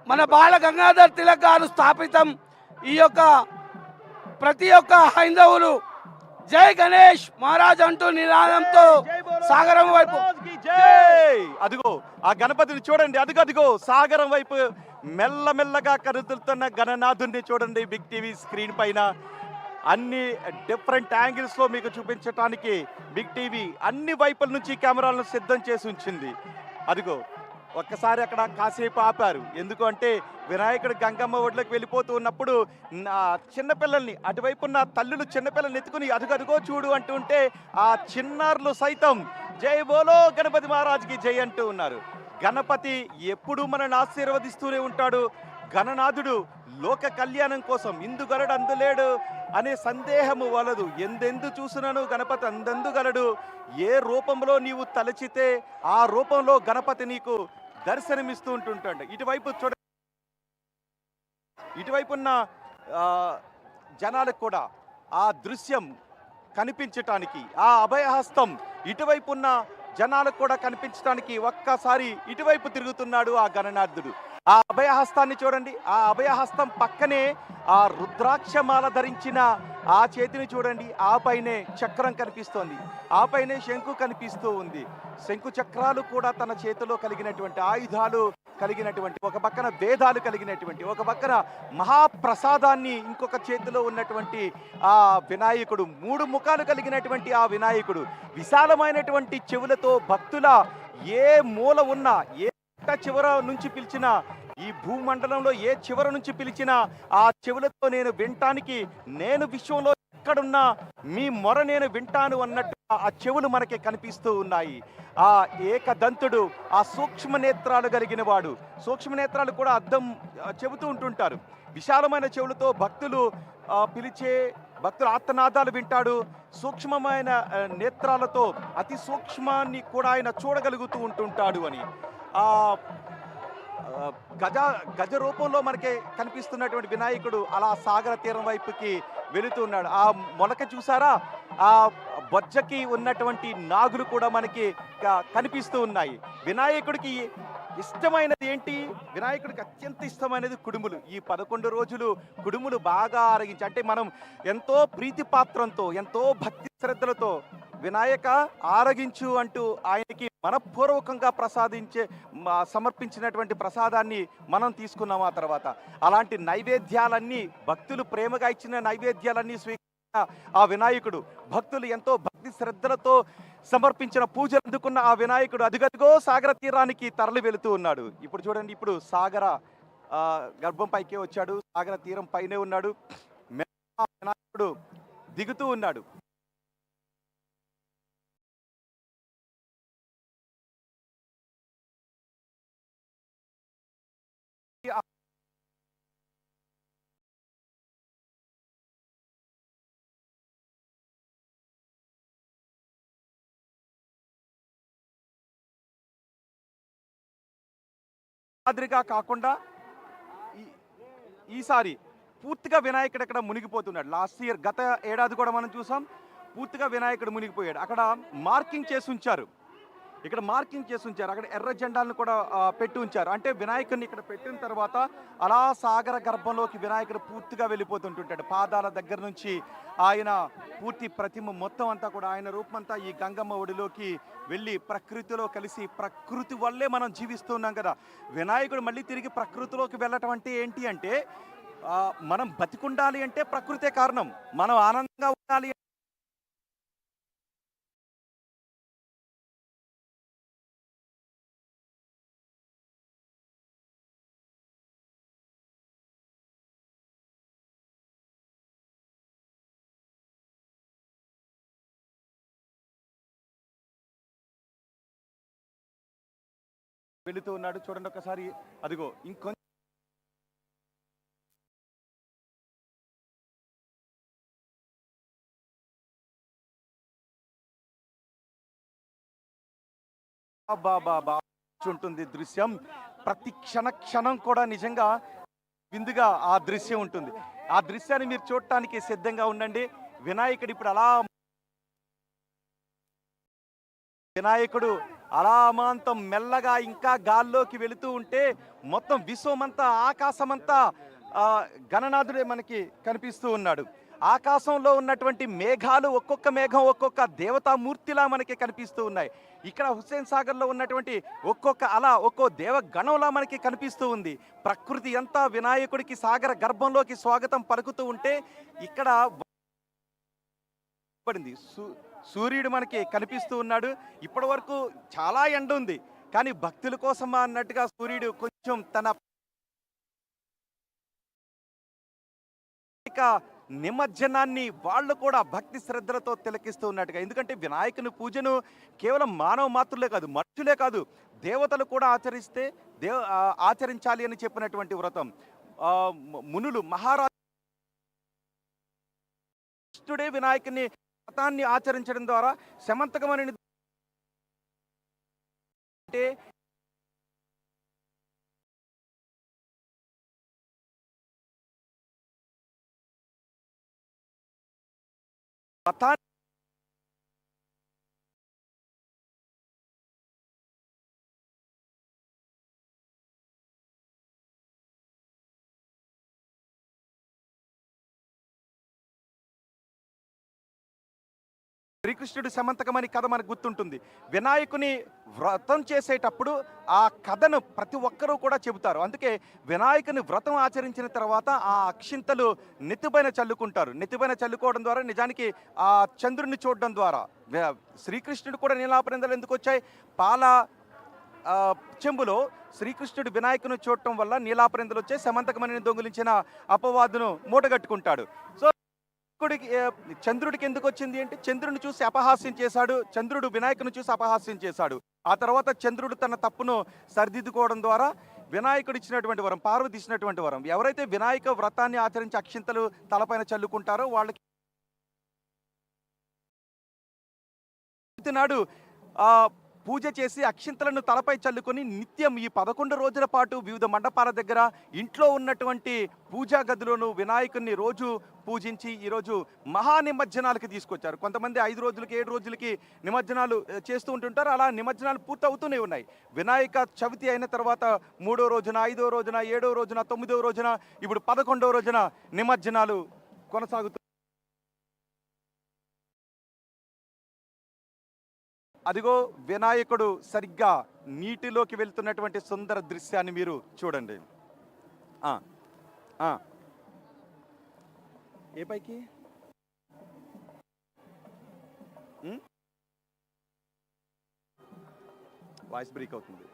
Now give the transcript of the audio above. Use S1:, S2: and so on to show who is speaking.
S1: మన బాల గంగాధర్ తిలక్ గారు స్థాపితం. ఈ యొక్క ప్రతి ఒక్క హైందవులు జై గణేష్ మహారాజ్ అంటూ నినాదంతో సాగరం వైపు
S2: అదిగో ఆ గణపతిని చూడండి, అదిగో సాగరం వైపు మెల్లమెల్లగా కదులుతున్న గణనాథుడిని చూడండి. బిగ్ టీవీ స్క్రీన్ పైన అన్ని డిఫరెంట్ యాంగిల్స్ లో మీకు చూపించడానికి బిగ్ టీవీ అన్ని వైపుల నుంచి కెమెరాలను సిద్ధం చేసి ఉంచింది. అదిగో ఒక్కసారి అక్కడ కాసేపు ఆపారు. ఎందుకు అంటే వినాయకుడు గంగమ్మ ఒడ్లోకి వెళ్ళిపోతూ ఉన్నప్పుడు చిన్నపిల్లల్ని అటువైపు ఉన్న తల్లులు చిన్నపిల్లల్ని ఎత్తుకుని అదుగో చూడు అంటూ ఉంటే ఆ చిన్నారులు సైతం జై బోలో గణపతి మహారాజ్కి జై అంటూ ఉన్నారు. గణపతి ఎప్పుడూ మనల్ని ఆశీర్వదిస్తూనే ఉంటాడు. గణనాథుడు లోక కళ్యాణం కోసం ఇందుగలడు అందులేడు అనే సందేహము వలదు. ఎందెందు చూసినను గణపతి అందందుగలడు. ఏ రూపంలో నీవు తలచితే ఆ రూపంలో గణపతి నీకు దర్శనమిస్తూ ఉంటుంటాడు. ఇటువైపు చూడ ఇటువైపు ఉన్న జనాలకు కూడా ఆ దృశ్యం కనిపించటానికి, ఆ అభయహస్తం ఇటువైపు ఉన్న జనాలకు కూడా కనిపించడానికి ఒక్కసారి ఇటువైపు తిరుగుతున్నాడు ఆ గణనాథుడు. ఆ అభయహస్తాన్ని చూడండి. ఆ అభయహస్తం పక్కనే ఆ రుద్రాక్షమాల ధరించిన ఆ చేతిని చూడండి. ఆ పైనే చక్రం కనిపిస్తోంది, ఆ పైనే శంకు కనిపిస్తూ ఉంది. శంకు చక్రాలు కూడా తన చేతిలో కలిగినటువంటి ఆయుధాలు కలిగినటువంటి, ఒక పక్కన వేదాలు కలిగినటువంటి, ఒక పక్కన మహాప్రసాదాన్ని ఇంకొక చేతిలో ఉన్నటువంటి ఆ వినాయకుడు, 3 ముఖాలు కలిగినటువంటి ఆ వినాయకుడు, విశాలమైనటువంటి చెవులతో భక్తుల ఏ మూల ఉన్నా, ఏ చివర నుంచి పిలిచినా, ఈ భూమండలంలో ఏ చివర నుంచి పిలిచినా ఆ చెవులతో నేను వినటానికి, నేను విశ్వంలో ఎక్కడున్నా మీ మొర నేను వింటాను అన్నట్టు ఆ చెవులు మనకి కనిపిస్తూ ఉన్నాయి. ఆ ఏకదంతుడు, ఆ సూక్ష్మ నేత్రాలు కలిగిన వాడు. సూక్ష్మ నేత్రాలు కూడా అర్థం చెబుతూ ఉంటుంటారు. విశాలమైన చెవులతో భక్తులు పిలిచే భక్తుల ఆర్తనాదాలు వింటాడు. సూక్ష్మమైన నేత్రాలతో అతి సూక్ష్మాన్ని కూడా ఆయన చూడగలుగుతూ ఉంటుంటాడు అని ఆ గజ రూపంలో మనకి కనిపిస్తున్నటువంటి వినాయకుడు అలా సాగర తీరం వైపుకి వెళుతూ ఉన్నాడు. ఆ మొలక చూసారా, ఆ బొజ్జకి ఉన్నటువంటి నాగులు కూడా మనకి కనిపిస్తూ ఉన్నాయి. వినాయకుడికి ఇష్టమైనది ఏంటి? వినాయకుడికి అత్యంత ఇష్టమైనది కుడుములు. ఈ 11 రోజులు కుడుములు బాగా ఆరగించి, అంటే మనం ఎంతో ప్రీతిపాత్రంతో, ఎంతో భక్తి శ్రద్ధలతో వినాయక ఆరగించు అంటూ ఆయనకి మనపూర్వకంగా సమర్పించినటువంటి ప్రసాదాన్ని మనం తీసుకున్నాం. ఆ తర్వాత అలాంటి నైవేద్యాలన్నీ, భక్తులు ప్రేమగా ఇచ్చిన నైవేద్యాలన్నీ స్వీకరించిన ఆ వినాయకుడు, భక్తులు ఎంతో భక్తి శ్రద్ధలతో సమర్పించిన పూజలు అందుకున్న ఆ వినాయకుడు అదిగదిగో సాగర తీరానికి తరలి వెళుతూ ఉన్నాడు. ఇప్పుడు చూడండి, ఇప్పుడు సాగర గర్భం పైకే వచ్చాడు, సాగర తీరం పైనే ఉన్నాడు. వినాయకుడు దిగుతూ ఉన్నాడు. మాదిరిగా కాకుండా ఈసారి పూర్తిగా వినాయకుడు అక్కడ మునిగిపోతున్నాడు. లాస్ట్ ఇయర్, గత ఏడాది కూడా మనం చూసాం, పూర్తిగా వినాయకుడు మునిగిపోయాడు. అక్కడ మార్కింగ్ చేసి ఉంచారు, ఇక్కడ మార్కింగ్ చేసి ఉంచారు, అక్కడ ఎర్ర జెండాలను కూడా పెట్టి ఉంచారు. అంటే వినాయకుడిని ఇక్కడ పెట్టిన తర్వాత అలా సాగర గర్భంలోకి వినాయకుడు పూర్తిగా వెళ్ళిపోతుంటుంటాడు. పాదాల దగ్గర నుంచి ఆయన పూర్తి ప్రతిమ మొత్తం అంతా కూడా, ఆయన రూపమంతా ఈ గంగమ్మ ఒడిలోకి వెళ్ళి ప్రకృతిలో కలిసి, ప్రకృతి వల్లే మనం జీవిస్తున్నాం కదా. వినాయకుడు మళ్ళీ తిరిగి ప్రకృతిలోకి వెళ్ళటం అంటే ఏంటి అంటే, మనం బతికుండాలి అంటే ప్రకృతే కారణం, మనం ఆనందంగా ఉండాలి వెళుతూ ఉన్నాడు. చూడండి ఒకసారి, అదిగో ఇంకొంచెం ఉంటుంది దృశ్యం. ప్రతి క్షణం కూడా నిజంగా విందుగా ఆ దృశ్యం ఉంటుంది. ఆ దృశ్యాన్ని మీరు చూడటానికి సిద్ధంగా ఉండండి. వినాయకుడు ఇప్పుడు అలా, వినాయకుడు అలా అమాంతం మెల్లగా ఇంకా గాల్లోకి వెళుతూ ఉంటే మొత్తం విశ్వమంతా ఆకాశమంతా గణనాథుడే మనకి కనిపిస్తూ ఉన్నాడు. ఆకాశంలో ఉన్నటువంటి మేఘాలు ఒక్కొక్క మేఘం ఒక్కొక్క దేవతామూర్తిలా మనకి కనిపిస్తూ ఉన్నాయి. ఇక్కడ హుస్సేన్ సాగర్లో ఉన్నటువంటి ఒక్కొక్క అలా ఒక్కో దేవగణంలా మనకి కనిపిస్తూ ఉంది. ప్రకృతి అంతా వినాయకుడికి సాగర గర్భంలోకి స్వాగతం పలుకుతూ ఉంటే ఇక్కడ పడింది. సూర్యుడు మనకి కనిపిస్తూ ఉన్నాడు. ఇప్పటి వరకు చాలా ఎండ ఉంది, కానీ భక్తుల కోసమా అన్నట్టుగా సూర్యుడు కొంచెం తన నిమజ్జనాన్ని వాళ్ళు కూడా భక్తి శ్రద్ధలతో తిలకిస్తూ ఉన్నట్టుగా. ఎందుకంటే వినాయకుని పూజను కేవలం మానవ మాత్రులే కాదు, మనుషులే కాదు, దేవతలు కూడా ఆచరించాలి అని చెప్పినటువంటి వ్రతం. మునులు మహారాజుడే వినాయకుని వ్రతాన్ని ఆచరించడం ద్వారా సమంతకమని అంటే వ్రతాన్ని శ్రీకృష్ణుడు సమంతకమని కథ మనకు గుర్తుంటుంది. వినాయకుని వ్రతం చేసేటప్పుడు ఆ కథను ప్రతి ఒక్కరూ కూడా చెబుతారు. అందుకే వినాయకుని వ్రతం ఆచరించిన తర్వాత ఆ అక్షింతలు నెత్తిపైన చల్లుకుంటారు. నెత్తిపైన చల్లుకోవడం ద్వారా నిజానికి ఆ చంద్రుడిని చూడడం ద్వారా శ్రీకృష్ణుడు కూడా నీలాపరిందలు ఎందుకు వచ్చాయి? పాల చెంబులో శ్రీకృష్ణుడు వినాయకుని చూడటం వల్ల నీలాపరిందలు వచ్చాయి. సమంతకమని దొంగిలించిన అపవాదును మూటగట్టుకుంటాడు. సో చంద్రుడికి ఎందుకు వచ్చింది అంటే చంద్రుడిని చూసి అపహాస్యం చేశాడు. చంద్రుడు వినాయకుని చూసి అపహాస్యం చేశాడు. ఆ తర్వాత చంద్రుడు తన తప్పును సరిదిద్దుకోవడం ద్వారా వినాయకుడు ఇచ్చినటువంటి వరం, పార్వతి ఇచ్చినటువంటి వరం, ఎవరైతే వినాయక వ్రతాన్ని ఆచరించి అక్షింతలు తలపైన చల్లుకుంటారో వాళ్ళకి నాడు పూజ చేసి అక్షింతలను తలపై చల్లుకొని నిత్యం ఈ 11 రోజుల పాటు వివిధ మండపాల దగ్గర ఇంట్లో ఉన్నటువంటి పూజా గదిలోను వినాయకుడిని రోజు పూజించి ఈరోజు మహా నిమజ్జనాలకి తీసుకొచ్చారు. కొంతమంది 5 రోజులకి 7 రోజులకి నిమజ్జనాలు చేస్తూ ఉంటుంటారు. అలా నిమజ్జనాలు పూర్తవుతూనే ఉన్నాయి. వినాయక చవితి అయిన తర్వాత 3వ రోజున, 5వ రోజున, 7వ రోజున, 9వ రోజున, ఇప్పుడు 11వ రోజున నిమజ్జనాలు కొనసాగుతూ అదిగో వినాయకుడు సరిగ్గా నీటిలోకి వెళ్తున్నటువంటి సుందర దృశ్యాన్ని మీరు చూడండి. ఏ పైకి వాయిస్ బ్రేక్ అవుతుంది.